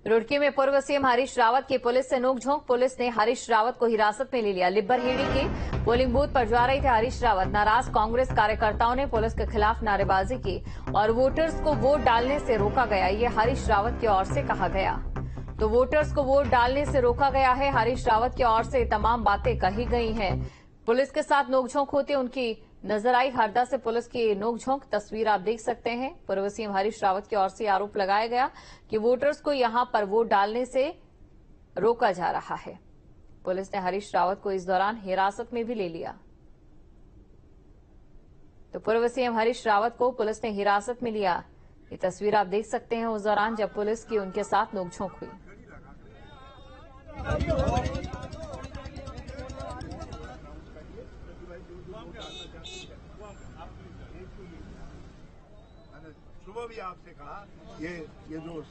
रुड़की में पूर्व सीएम हरीश रावत की पुलिस से नोकझोंक। पुलिस ने हरीश रावत को हिरासत में ले लिया। लिब्बरहेड़ी के पोलिंग बूथ पर जा रहे थे हरीश रावत। नाराज कांग्रेस कार्यकर्ताओं ने पुलिस के खिलाफ नारेबाजी की और वोटर्स को वोट डालने से रोका गया। ये हरीश रावत की ओर से कहा गया। तो वोटर्स को वोट डालने से रोका गया है। हरीश रावत की ओर से तमाम बातें कही गई हैं। पुलिस के साथ नोकझोंक होती उनकी नजर आई। हरदा से पुलिस की नोकझोंक तस्वीर आप देख सकते हैं। पूर्व सीएम हरीश रावत की ओर से आरोप लगाया गया कि वोटर्स को यहां पर वोट डालने से रोका जा रहा है। पुलिस ने हरीश रावत को इस दौरान हिरासत में भी ले लिया। तो पूर्व सीएम हरीश रावत को पुलिस ने हिरासत में लिया। ये तस्वीर आप देख सकते हैं उस दौरान जब पुलिस की उनके साथ नोकझोंक हुई। सुबह भी आपसे कहा ये जो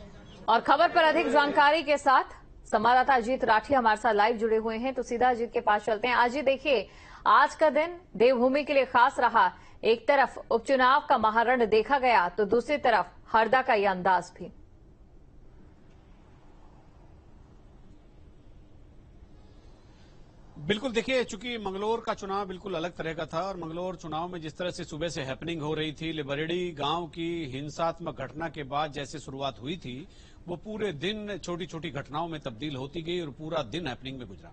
और खबर पर अधिक जानकारी के साथ संवाददाता अजीत राठी हमारे साथ लाइव जुड़े हुए हैं। तो सीधा अजीत के पास चलते हैं। अजीत, देखिए, आज का दिन देवभूमि के लिए खास रहा। एक तरफ उपचुनाव का महारण देखा गया तो दूसरी तरफ हरदा का यह अंदाज भी। बिल्कुल, देखिए, चूंकि मंगलौर का चुनाव बिल्कुल अलग तरह का था और मंगलौर चुनाव में जिस तरह से सुबह से हैपनिंग हो रही थी, लिबरेडी गांव की हिंसात्मक घटना के बाद जैसे शुरुआत हुई थी वो पूरे दिन छोटी छोटी घटनाओं में तब्दील होती गई और पूरा दिन हैपनिंग में गुजरा।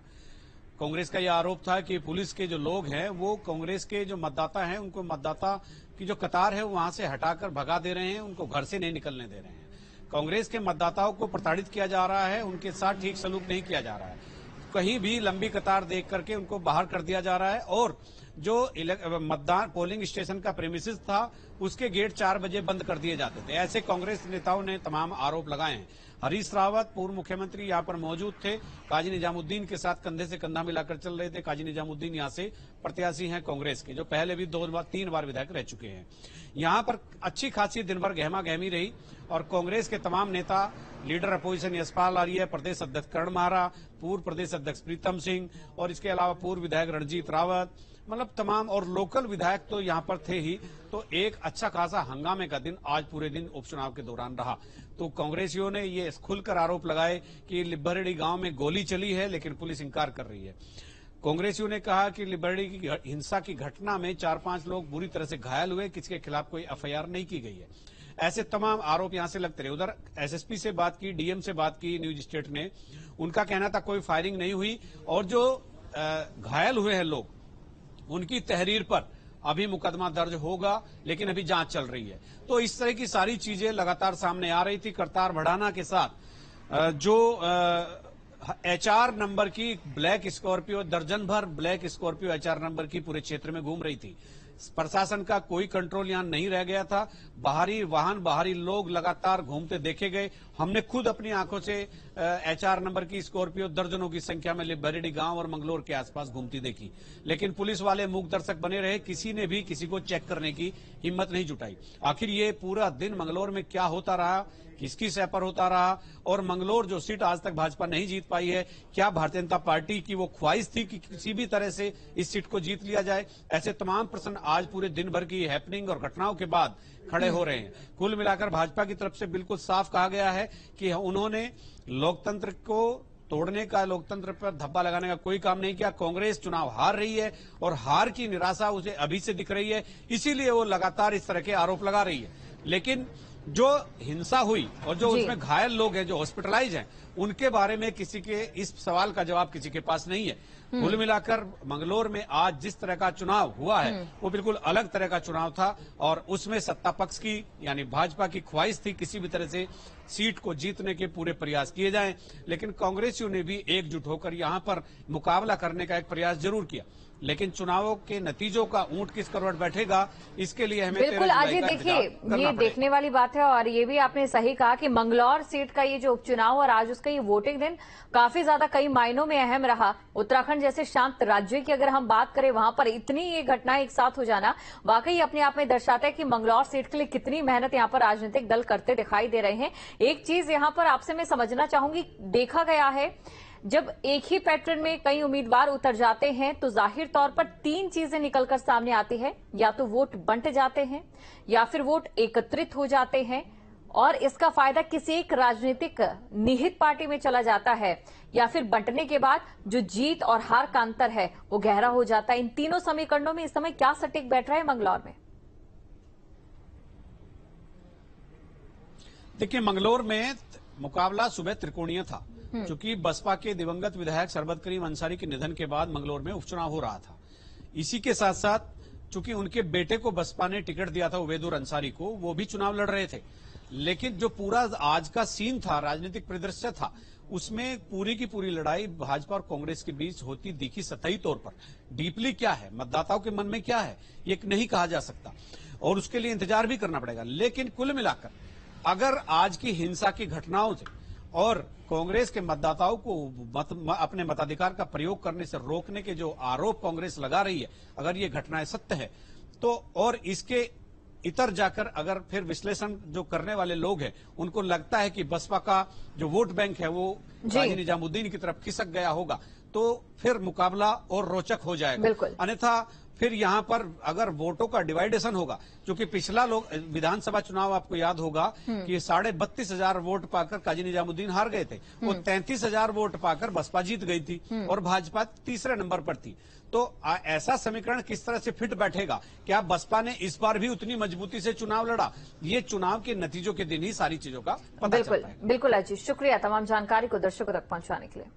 कांग्रेस का यह आरोप था कि पुलिस के जो लोग हैं वो कांग्रेस के जो मतदाता हैं उनको मतदाता की जो कतार है वहां से हटाकर भगा दे रहे हैं, उनको घर से नहीं निकलने दे रहे हैं। कांग्रेस के मतदाताओं को प्रताड़ित किया जा रहा है, उनके साथ ठीक सलूक नहीं किया जा रहा है। कहीं भी लंबी कतार देख करके उनको बाहर कर दिया जा रहा है और जो मतदान पोलिंग स्टेशन का प्रेमिसेस था उसके गेट 4 बजे बंद कर दिए जाते थे। ऐसे कांग्रेस नेताओं ने तमाम आरोप लगाए हैं। हरीश रावत पूर्व मुख्यमंत्री यहां पर मौजूद थे, काजी निजामुद्दीन के साथ कंधे से कंधा मिलाकर चल रहे थे। काजी निजामुद्दीन यहां से प्रत्याशी हैं कांग्रेस के, जो पहले भी 3 बार विधायक रह चुके हैं। यहां पर अच्छी खासी दिन भर गहमा गहमी रही और कांग्रेस के तमाम नेता, लीडर अपोजिशन यशपाल आर्य, प्रदेश अध्यक्ष कर्ण महारा, पूर्व प्रदेश अध्यक्ष प्रीतम सिंह और इसके अलावा पूर्व विधायक रणजीत रावत, मतलब तमाम और लोकल विधायक तो यहां पर थे ही। तो एक अच्छा खासा हंगामे का दिन आज पूरे दिन उपचुनाव के दौरान रहा। तो कांग्रेसियों ने ये खुलकर आरोप लगाए कि लिब्बरहेड़ी गांव में गोली चली है, लेकिन पुलिस इंकार कर रही है। कांग्रेसियों ने कहा कि लिब्बरहेड़ी की हिंसा की घटना में 4-5 लोग बुरी तरह से घायल हुए, किसी के खिलाफ कोई एफआईआर नहीं की गई है। ऐसे तमाम आरोप यहां से लगते रहे। उधर एसएसपी से बात की, डीएम से बात की न्यूज स्टेट ने, उनका कहना था कोई फायरिंग नहीं हुई और जो घायल हुए हैं लोग उनकी तहरीर पर अभी मुकदमा दर्ज होगा, लेकिन अभी जांच चल रही है। तो इस तरह की सारी चीजें लगातार सामने आ रही थी। करतार बढ़ाना के साथ जो एचआर नंबर की ब्लैक स्कॉर्पियो, दर्जन भर ब्लैक स्कॉर्पियो एचआर नंबर की पूरे क्षेत्र में घूम रही थी। प्रशासन का कोई कंट्रोल यहां नहीं रह गया था। बाहरी वाहन, बाहरी लोग लगातार घूमते देखे गए। हमने खुद अपनी आंखों से एचआर नंबर की स्कॉर्पियो दर्जनों की संख्या में लिब्बरहेड़ी गांव और मंगलौर के आसपास घूमती देखी, लेकिन पुलिस वाले मूक दर्शक बने रहे। किसी ने भी किसी को चेक करने की हिम्मत नहीं जुटाई। आखिर ये पूरा दिन मंगलौर में क्या होता रहा, किसकी सह पर होता रहा और मंगलौर जो सीट आज तक भाजपा नहीं जीत पाई है, क्या भारतीय जनता पार्टी की वो ख्वाहिश थी कि किसी भी तरह से इस सीट को जीत लिया जाए? ऐसे तमाम प्रश्न आज पूरे दिन भर की हैपनिंग और घटनाओं के बाद खड़े हो रहे हैं। कुल मिलाकर भाजपा की तरफ से बिल्कुल साफ कहा गया है कि उन्होंने लोकतंत्र को तोड़ने का, लोकतंत्र पर धब्बा लगाने का कोई काम नहीं किया। कांग्रेस चुनाव हार रही है और हार की निराशा उसे अभी से दिख रही है, इसीलिए वो लगातार इस तरह के आरोप लगा रही है। लेकिन जो हिंसा हुई और जो उसमें घायल लोग हैं, जो हॉस्पिटलाइज हैं, उनके बारे में किसी के इस सवाल का जवाब किसी के पास नहीं है। कुल मिलाकर मंगलौर में आज जिस तरह का चुनाव हुआ है वो बिल्कुल अलग तरह का चुनाव था और उसमें सत्ता पक्ष की यानी भाजपा की ख्वाहिश थी किसी भी तरह से सीट को जीतने के पूरे प्रयास किए जाएं, लेकिन कांग्रेसियों ने भी एकजुट होकर यहां पर मुकाबला करने का एक प्रयास जरूर किया। लेकिन चुनावों के नतीजों का ऊंट किस करवट बैठेगा, इसके लिए हमें बिल्कुल अजीत, देखिए, ये देखने वाली बात है। और ये भी आपने सही कहा कि मंगलौर सीट का ये जो उपचुनाव और आज उसका ये वोटिंग दिन काफी ज्यादा कई मायनों में अहम रहा। उत्तराखंड जैसे शांत राज्य की अगर हम बात करें, वहां पर इतनी ये घटनाएं एक साथ हो जाना वाकई अपने आप में दर्शाता है कि मंगलौर सीट के लिए कितनी मेहनत यहाँ पर राजनीतिक दल करते दिखाई दे रहे हैं। एक चीज यहाँ पर आपसे मैं समझना चाहूंगी, देखा गया है जब एक ही पैटर्न में कई उम्मीदवार उतर जाते हैं तो जाहिर तौर पर 3 चीजें निकलकर सामने आती है। या तो वोट बंट जाते हैं, या फिर वोट एकत्रित हो जाते हैं, और इसका फायदा किसी एक राजनीतिक निहित पार्टी में चला जाता है या फिर बंटने के बाद जो जीत और हार का अंतर है वो गहरा हो जाता है। इन तीनों समीकरणों में इस समय क्या सटीक बैठ रहा है मंगलौर में? देखिए, मंगलौर में मुकाबला सुबह त्रिकोणीय था, क्योंकि बसपा के दिवंगत विधायक शरबत करीम अंसारी के निधन के बाद मंगलौर में उपचुनाव हो रहा था। इसी के साथ साथ चूंकि उनके बेटे को बसपा ने टिकट दिया था, उबैदुर अंसारी को, वो भी चुनाव लड़ रहे थे। लेकिन जो पूरा आज का सीन था, राजनीतिक परिदृश्य था, उसमें पूरी की पूरी लड़ाई भाजपा और कांग्रेस के बीच होती दिखी। सतही तौर पर डीपली क्या है, मतदाताओं के मन में क्या है, ये नहीं कहा जा सकता और उसके लिए इंतजार भी करना पड़ेगा। लेकिन कुल मिलाकर अगर आज की हिंसा की घटनाओं से और कांग्रेस के मतदाताओं को अपने मताधिकार का प्रयोग करने से रोकने के जो आरोप कांग्रेस लगा रही है, अगर ये घटनाएं सत्य है तो, और इसके इतर जाकर अगर फिर विश्लेषण जो करने वाले लोग हैं उनको लगता है कि बसपा का जो वोट बैंक है वो काजी निजामुद्दीन की तरफ खिसक गया होगा, तो फिर मुकाबला और रोचक हो जाएगा। अन्यथा फिर यहां पर अगर वोटों का डिवाइडेशन होगा, क्योंकि पिछला विधानसभा चुनाव आपको याद होगा कि 32,500 वोट पाकर काजी निजामुद्दीन हार गए थे, वो 33,000 वोट पाकर बसपा जीत गई थी और भाजपा तीसरे नंबर पर थी। तो ऐसा समीकरण किस तरह से फिट बैठेगा? क्या बसपा ने इस बार भी उतनी मजबूती से चुनाव लड़ा? ये चुनाव के नतीजों के दिन ही सारी चीजों का पता चलता है। बिल्कुल अजीत, शुक्रिया तमाम जानकारी को दर्शकों तक पहुंचाने के लिए।